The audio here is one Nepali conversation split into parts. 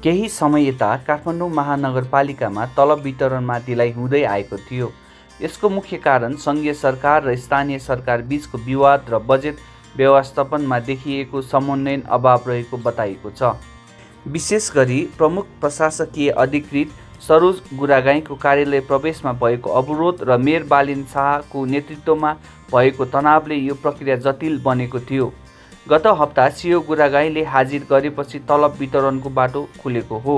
केही समय यता काठमाडौँ महानगरपालिकामा तलब वितरणमा ढिलाइ हुँदै आएको थियो। यसको मुख्य कारण सङ्घीय सरकार र स्थानीय सरकार बीचको विवाद र बजेट व्यवस्थापनमा देखिएको समन्वयन अभाव रहेको बताइएको छ। विशेष गरी प्रमुख प्रशासकीय अधिकृत सरोज गुरागाईँको कार्यालय प्रवेशमा भएको अवरोध र मेयर बालिन शाहको नेतृत्वमा भएको तनावले यो प्रक्रिया जटिल बनेको थियो। गत हप्ता सिओ गुरागाईँले हाजिर गरेपछि तलब वितरणको बाटो खुलेको हो।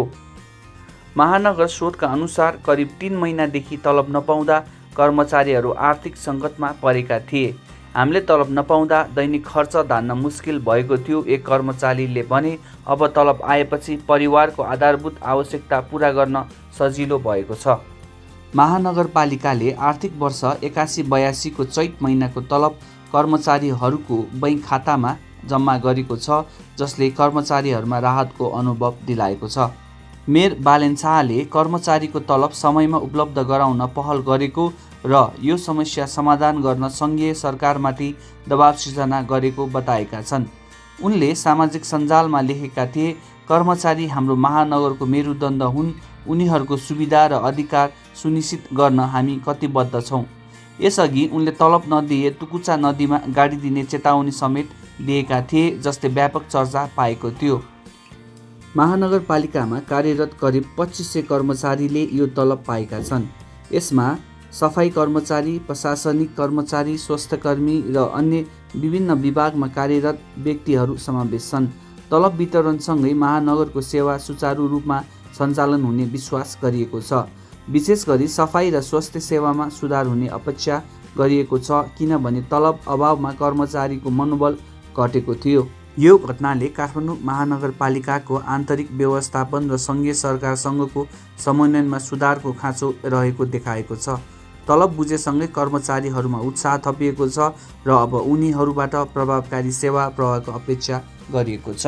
महानगर स्रोतका अनुसार करिब 3 महिनादेखि तलब नपाउँदा कर्मचारीहरू आर्थिक सङ्कटमा परेका थिए। हामीले तलब नपाउँदा दैनिक खर्च धान्न मुस्किल भएको थियो। एक कर्मचारीले भने अब तलब आएपछि परिवारको आधारभूत आवश्यकता पुरा गर्न सजिलो भएको छ। महानगरपालिकाले आर्थिक वर्ष 81-82 को चैत महिनाको तलब कर्मचारीहरूको बैंक खातामा जम्मा गरेको छ, जसले कर्मचारीहरूमा राहतको अनुभव दिलाएको छ। मेयर बालेन शाहले कर्मचारीको तलब समयमा उपलब्ध गराउन पहल गरेको र यो समस्या समाधान गर्न सङ्घीय सरकारमाथि दबाव सिर्जना गरेको बताएका छन्। उनले सामाजिक सञ्जालमा लेखेका थिए, कर्मचारी हाम्रो महानगरको मेरुदण्ड हुन्, उनीहरूको सुविधा र अधिकार सुनिश्चित गर्न हामी कटिबद्ध छौँ। यसअघि उनले तलब नदिए तुकुचा नदीमा गाडी दिने चेतावनी समेत दिएका थिए, जसले व्यापक चर्चा पाएको थियो। महानगरपालिकामा कार्यरत करिब 2500 कर्मचारीले यो तलब पाएका छन्। यसमा सफाई कर्मचारी, प्रशासनिक कर्मचारी, स्वास्थ्यकर्मी र अन्य विभिन्न विभागमा कार्यरत व्यक्तिहरू समावेश छन्। तलब वितरणसँगै महानगरको सेवा सुचारू रूपमा सञ्चालन हुने विश्वास गरिएको छ। विशेष गरी सफाई र स्वास्थ्य सेवामा सुधार हुने अपेक्षा गरिएको छ, किनभने तलब अभावमा कर्मचारीको मनोबल घटेको थियो। यो घटनाले काठमाडौँ महानगरपालिकाको आन्तरिक व्यवस्थापन र सङ्घीय सरकारसँगको समन्वयनमा सुधारको खाँचो रहेको देखाएको छ। तलब बुझेसँगै कर्मचारीहरूमा उत्साह थपिएको छ र अब उनीहरूबाट प्रभावकारी सेवा प्रवाहको अपेक्षा गरिएको छ।